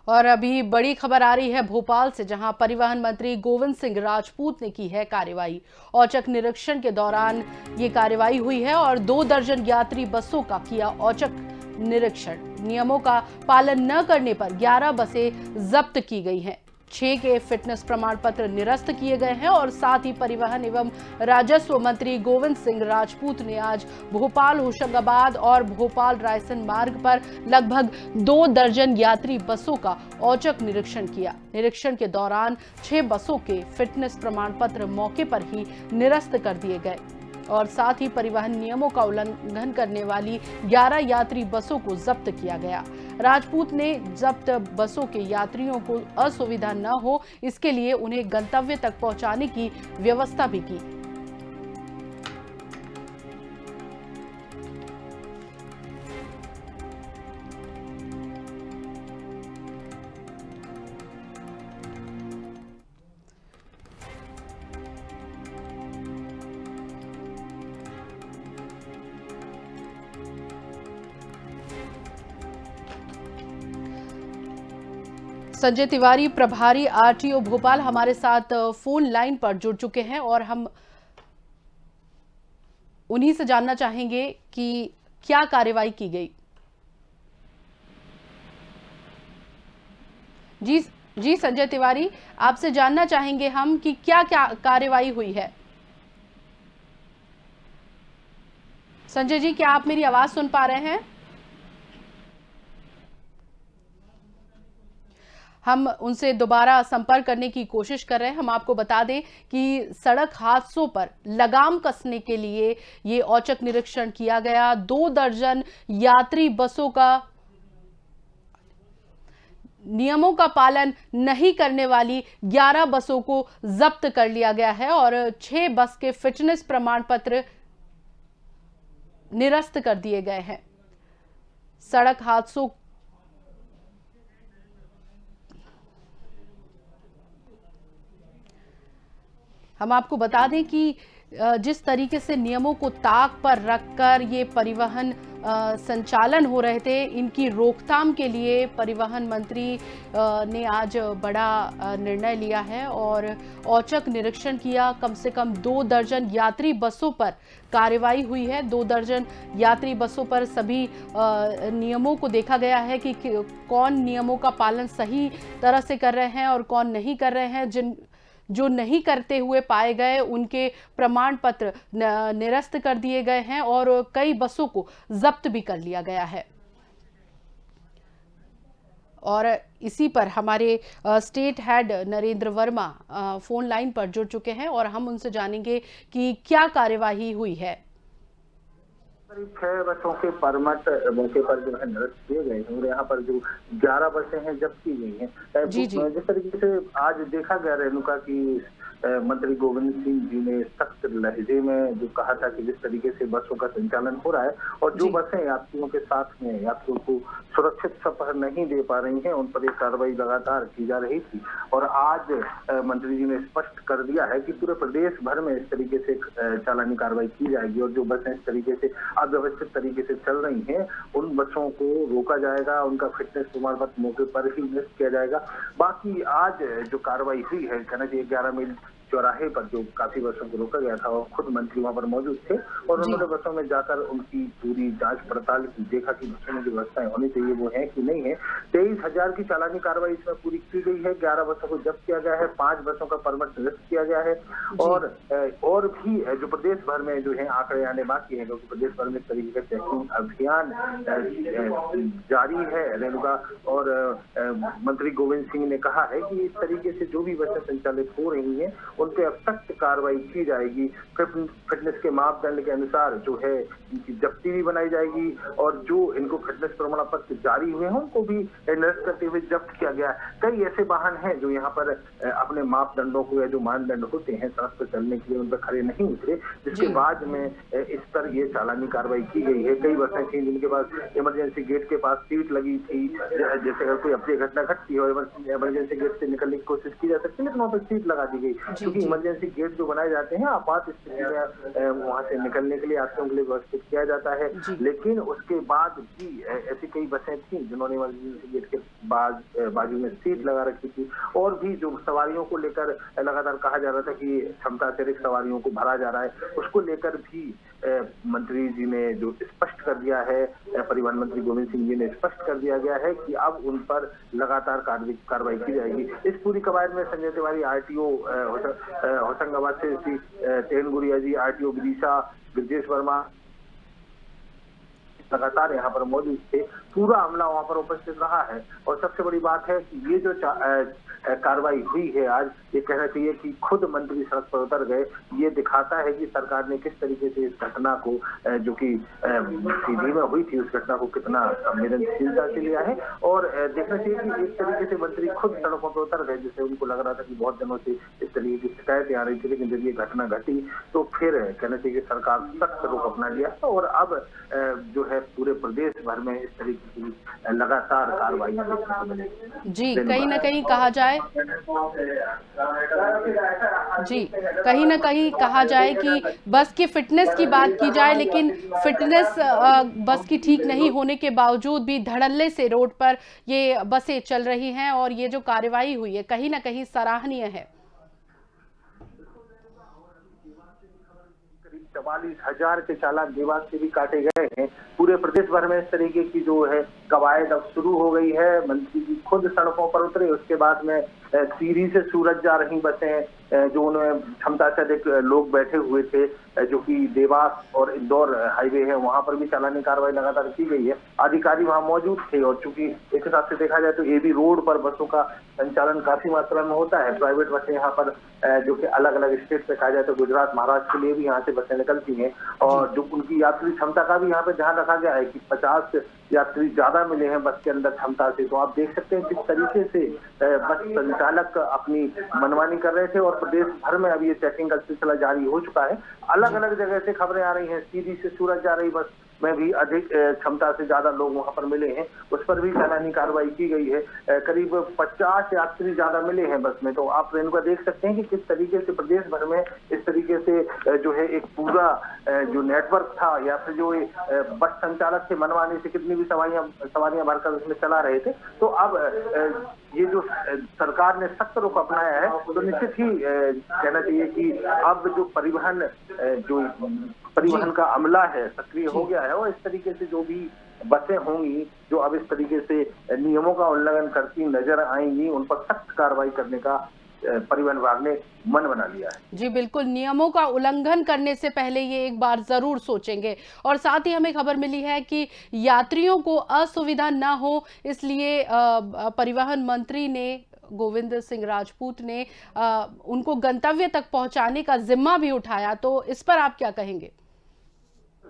और अभी बड़ी खबर आ रही है भोपाल से, जहां परिवहन मंत्री गोविंद सिंह राजपूत ने की है कार्रवाई। औचक निरीक्षण के दौरान ये कार्रवाई हुई है और 2 दर्जन यात्री बसों का किया औचक निरीक्षण। नियमों का पालन न करने पर 11 बसें जब्त की गई हैं। 6 के फिटनेस प्रमाण पत्र निरस्त किए गए हैं और साथ ही परिवहन एवं राजस्व मंत्री गोविंद सिंह राजपूत ने आज भोपाल होशंगाबाद और भोपाल रायसेन मार्ग पर लगभग 2 दर्जन यात्री बसों का औचक निरीक्षण किया। निरीक्षण के दौरान 6 बसों के फिटनेस प्रमाण पत्र मौके पर ही निरस्त कर दिए गए और साथ ही परिवहन नियमों का उल्लंघन करने वाली 11 यात्री बसों को जब्त किया गया। राजपूत ने जब्त बसों के यात्रियों को असुविधा न हो, इसके लिए उन्हें गंतव्य तक पहुंचाने की व्यवस्था भी की। संजय तिवारी, प्रभारी आरटीओ भोपाल, हमारे साथ फोन लाइन पर जुड़ चुके हैं और हम उन्हीं से जानना चाहेंगे कि क्या कार्रवाई की गई। जी संजय तिवारी, आपसे जानना चाहेंगे हम कि क्या क्या कार्रवाई हुई है। संजय जी, क्या आप मेरी आवाज सुन पा रहे हैं? हम उनसे दोबारा संपर्क करने की कोशिश कर रहे हैं। हम आपको बता दें कि सड़क हादसों पर लगाम कसने के लिए ये औचक निरीक्षण किया गया। 2 दर्जन यात्री बसों का नियमों का पालन नहीं करने वाली 11 बसों को जब्त कर लिया गया है और 6 बस के फिटनेस प्रमाण पत्र निरस्त कर दिए गए हैं। सड़क हादसों हम आपको बता दें कि जिस तरीके से नियमों को ताक पर रखकर ये परिवहन संचालन हो रहे थे, इनकी रोकथाम के लिए परिवहन मंत्री ने आज बड़ा निर्णय लिया है और औचक निरीक्षण किया। कम से कम 2 दर्जन यात्री बसों पर कार्रवाई हुई है। 2 दर्जन यात्री बसों पर सभी नियमों को देखा गया है कि कौन नियमों का पालन सही तरह से कर रहे हैं और कौन नहीं कर रहे हैं। जो नहीं करते हुए पाए गए उनके प्रमाण पत्र निरस्त कर दिए गए हैं और कई बसों को जब्त भी कर लिया गया है। और इसी पर हमारे state head Narendra Verma phone line पर जुड़ चुके हैं और हम उनसे जानेंगे कि क्या कार्यवाही हुई है। करीब 6 बसों के परमिट मौके पर जो है निरस्त किए गए हैं और यहाँ पर जो 11 बसें हैं जब्त की गई हैं। जिस तरीके से आज देखा गया रेणुका की मंत्री गोविंद सिंह जी ने सख्त लहजे में जो कहा था कि जिस तरीके से बसों का संचालन हो रहा है और जो बसें यात्रियों के साथ में यात्रियों को सुरक्षित सफर नहीं दे पा रही हैं, उन पर एक कार्रवाई लगातार की जा रही थी। और आज मंत्री जी ने स्पष्ट कर दिया है कि पूरे प्रदेश भर में इस तरीके से चालानी कार्रवाई की जाएगी और जो बसें इस तरीके से अव्यवस्थित तरीके से चल रही हैं, उन बसों को रोका जाएगा, उनका फिटनेस प्रमाण पत्र मौके पर ही निरस्त किया जाएगा। बाकी आज जो कार्रवाई हुई है, कहना चाहिए 11 मील चौराहे पर जो काफी बसों को रोका गया था और खुद मंत्री वहां पर मौजूद थे और उन्होंने बसों में जाकर उनकी पूरी जांच पड़ताल की, देखा कि बसों में जो व्यवस्थाएं होनी चाहिए वो है कि नहीं है। 23,000 की चालानी कार्रवाई इसमें पूरी की गई है। 11 बसों को जब्त किया गया है, 5 बसों का परमिट निरस्त किया गया है और भी जो प्रदेश भर में जो है आंकड़े आने बाकी है, क्योंकि प्रदेश भर में इस तरीके का चेकिंग अभियान जारी है। रेणुका और मंत्री गोविंद सिंह ने कहा है कि इस तरीके से जो भी बसें संचालित हो रही है उन पे अब सख्त कार्रवाई की जाएगी। फिटनेस के मापदंड के अनुसार जो है इनकी जब्ती भी बनाई जाएगी और जो इनको फिटनेस प्रमाण पत्र जारी हुए हैं उनको भी निरस्त करते हुए जब्त किया गया। कई ऐसे वाहन हैं जो यहाँ पर अपने मापदंडों को या जो मानदंड होते हैं सड़क पर चलने के लिए उन पर खड़े नहीं उतरे, जिसके बाद में इस पर ये चालानी कार्रवाई की गई है। कई बसें थी जिनके पास इमरजेंसी गेट के पास सीट लगी थी, जैसे अगर कोई अप्रिय घटना घटती है और इमरजेंसी गेट से निकलने की कोशिश की जा सकती है लेकिन वहाँ पर सीट लगा दी गई। क्योंकि इमरजेंसी गेट जो बनाए जाते हैं आपात स्थिति में वहां से निकलने के लिए यात्रियों के लिए व्यवस्थित किया जाता है। लेकिन उसके बाद भी ऐसी कई बसें थी जिन्होंने इमरजेंसी गेट के बाजू में सीट लगा रखी थी, और भी जो सवारियों को लेकर लगातार कहा जा रहा था कि क्षमता से अधिक सवारियों को भरा जा रहा है, उसको लेकर भी मंत्री जी ने जो स्पष्ट कर दिया है, परिवहन मंत्री गोविंद सिंह जी ने स्पष्ट कर दिया गया है कि अब उन पर लगातार कार्रवाई की जाएगी। इस पूरी कवायद में संजय तिवारी आरटीओ होशंगाबाद से श्री तेन गुड़िया जी, आरटीओ विदिशा, ब्रजेश वर्मा लगातार यहाँ पर मौजूद थे। पूरा अमला वहाँ पर उपस्थित रहा है, और सबसे बड़ी बात है कि ये जो कार्रवाई हुई है आज, ये कहना चाहिए कि खुद मंत्री सड़क पर उतर गए। ये दिखाता है कि सरकार ने किस तरीके से इस घटना को, जो कि सीधी में हुई थी, उस घटना को कितना संवेदनशीलता से लिया है। और देखना चाहिए कि एक तरीके से मंत्री खुद सड़कों पर उतर गए, जिससे उनको लग रहा था कि बहुत दिनों से इस तरीके की शिकायतें आ रही थी, लेकिन जब ये घटना घटी तो फिर कहना चाहिए कि सरकार सख्त रुख अपना लिया, और अब जो है पूरे प्रदेश भर में इस तरीके की लगातार कार्रवाई जी कहीं ना कहीं कहा जाए कहीं ना कहीं कहा जाए कि बस की फिटनेस की बात की जाए, लेकिन फिटनेस बस की ठीक नहीं होने के बावजूद भी धड़ल्ले से रोड पर ये बसें चल रही हैं, और ये जो कार्रवाई हुई है कहीं ना कहीं सराहनीय है। 44,000 के चालान देवास से भी काटे गए हैं। पूरे प्रदेश भर में इस तरीके की जो है कवायद अब शुरू हो गई है। मंत्री जी खुद सड़कों पर उतरे, उसके बाद में सीरी से सूरत जा रही बसें, जो उनमें क्षमता से अधिक लोग बैठे हुए थे, जो कि देवास और इंदौर हाईवे है, वहां पर भी चालानी कार्रवाई लगातार की गई है। अधिकारी वहां मौजूद थे, और चूंकि एक हिसाब से देखा जाए तो एबी रोड पर बसों का संचालन काफी मात्रा में होता है। प्राइवेट बसें यहाँ पर जो कि अलग अलग स्टेट पे कहा जाए तो गुजरात, महाराष्ट्र के लिए भी यहाँ से बसें निकलती हैं, और जो उनकी यात्री क्षमता का भी यहाँ पे ध्यान रखा गया है कि 50 यात्री ज्यादा मिले हैं बस के अंदर क्षमता से। तो आप देख सकते हैं किस तरीके से बस संचालक अपनी मनमानी कर रहे थे, और प्रदेश भर में अभी ये चेकिंग का सिलसिला जारी हो चुका है। अलग अलग जगह से खबरें आ रही हैं, सीधी से सूरत जा रही बस में भी अधिक क्षमता से ज्यादा लोग वहां पर मिले हैं, उस पर भी चालानी कार्रवाई की गई है। करीब 50 यात्री ज्यादा मिले हैं बस में। तो आप इनको देख सकते हैं कि किस तरीके से प्रदेश भर में इस तरीके से जो है एक पूरा जो नेटवर्क था, या फिर जो बस संचालक से मनमानी से कितनी भी सवारियां भरकर उसमें चला रहे थे। तो अब ये जो सरकार ने सख्त रुख अपनाया है, तो निश्चित ही कहना चाहिए कि अब जो परिवहन का अमला है सक्रिय हो गया है, और इस तरीके से जो भी बसें होंगी जो अब इस तरीके से नियमों का उल्लंघन करती नजर आएंगी, उन पर सख्त कार्रवाई करने का परिवहन विभाग ने मन बना लिया है। जी बिल्कुल, नियमों का उल्लंघन करने से पहले ये एक बार जरूर सोचेंगे। और साथ ही हमें खबर मिली है कि यात्रियों को असुविधा ना हो, इसलिए परिवहन मंत्री ने गोविंद सिंह राजपूत ने उनको गंतव्य तक पहुंचाने का जिम्मा भी उठाया। तो इस पर आप क्या कहेंगे?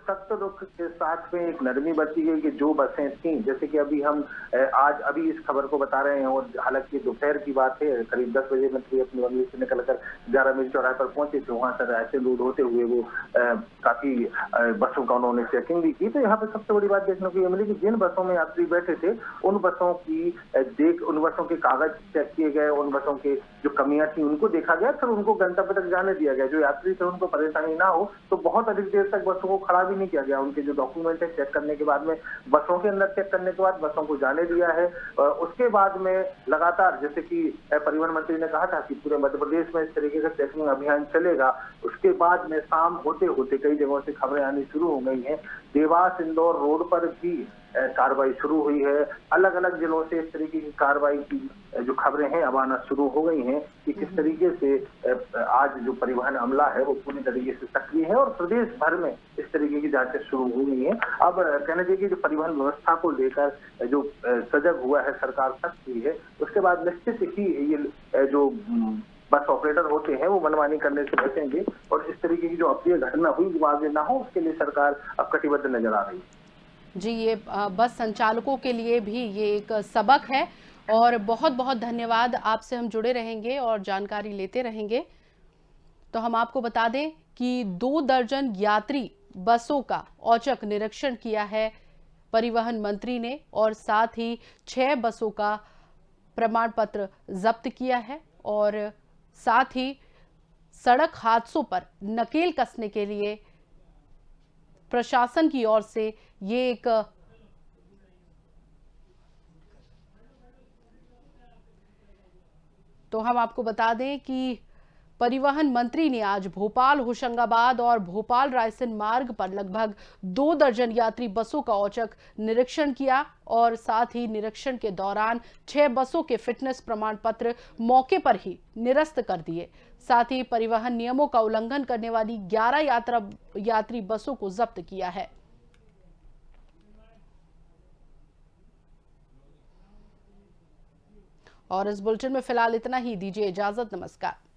सख्त रुख के साथ में एक नरमी बरती गई कि जो बसें थी, जैसे कि अभी हम आज अभी इस खबर को बता रहे हैं, और हालांकि दोपहर की बात है, करीब 10 बजे मंत्री अपने बंगले से निकलकर 11 मील चौराहे पर पहुंचे थे। वहां से रायसेन रोड होते हुए वो काफी बसों का उन्होंने चेकिंग भी की। तो यहाँ पे सबसे बड़ी बात देखने को ये मिली कि जिन बसों में यात्री बैठे थे उन बसों के कागज चेक किए गए, उन बसों के जो कमियां थी उनको देखा गया, फिर उनको गंतव्य तक जाने दिया गया। जो यात्री थे उनको परेशानी ना हो, तो बहुत अधिक देर तक बसों को खड़ा भी नहीं किया गया। उनके जो डॉक्यूमेंट है चेक करने के बाद में, बसों के अंदर चेक करने के बाद बसों को जाने दिया है। उसके बाद में लगातार, जैसे कि परिवहन मंत्री ने कहा था कि पूरे मध्य प्रदेश में इस तरीके का चेकिंग अभियान चलेगा, उसके बाद में शाम होते होते कई जगहों से खबरें आनी शुरू हो गई हैं। देवास इंदौर रोड पर भी कार्रवाई शुरू हुई है। अलग अलग जिलों से इस तरीके की कार्रवाई की जो खबरें हैं अब आना शुरू हो गई हैं कि किस तरीके से आज जो परिवहन अमला है वो पूरी तरीके से सक्रिय है, और प्रदेश भर में इस तरीके की जांचें शुरू हो गई हैं। अब कहना चाहिए कि जो परिवहन व्यवस्था को लेकर जो सजग हुआ है सरकार, सक्रिय है, उसके बाद निश्चित ही ये जो बस ऑपरेटर होते हैं वो मनमानी करने से बचेंगे, और इस तरीके की जो अप्रिय घटना हुई वो आगे ना हो, उसके लिए सरकार अब कटिबद्ध नजर आ रही है। जी, ये बस संचालकों के लिए भी ये एक सबक है, और बहुत बहुत धन्यवाद। आपसे हम जुड़े रहेंगे और जानकारी लेते रहेंगे। तो हम आपको बता दें कि 2 दर्जन यात्री बसों का औचक निरीक्षण किया है परिवहन मंत्री ने, और साथ ही 6 बसों का प्रमाण पत्र जब्त किया है, और साथ ही सड़क हादसों पर नकेल कसने के लिए प्रशासन की ओर से ये एक तो हम आपको बता दें कि परिवहन मंत्री ने आज भोपाल होशंगाबाद और भोपाल रायसेन मार्ग पर लगभग 2 दर्जन यात्री बसों का औचक निरीक्षण किया और साथ ही निरीक्षण के दौरान 6 बसों के फिटनेस प्रमाण पत्र मौके पर ही निरस्त कर दिए। साथ ही परिवहन नियमों का उल्लंघन करने वाली 11 यात्री बसों को जब्त किया है। और इस बुलेटिन में फिलहाल इतना ही। दीजिए इजाजत। नमस्कार।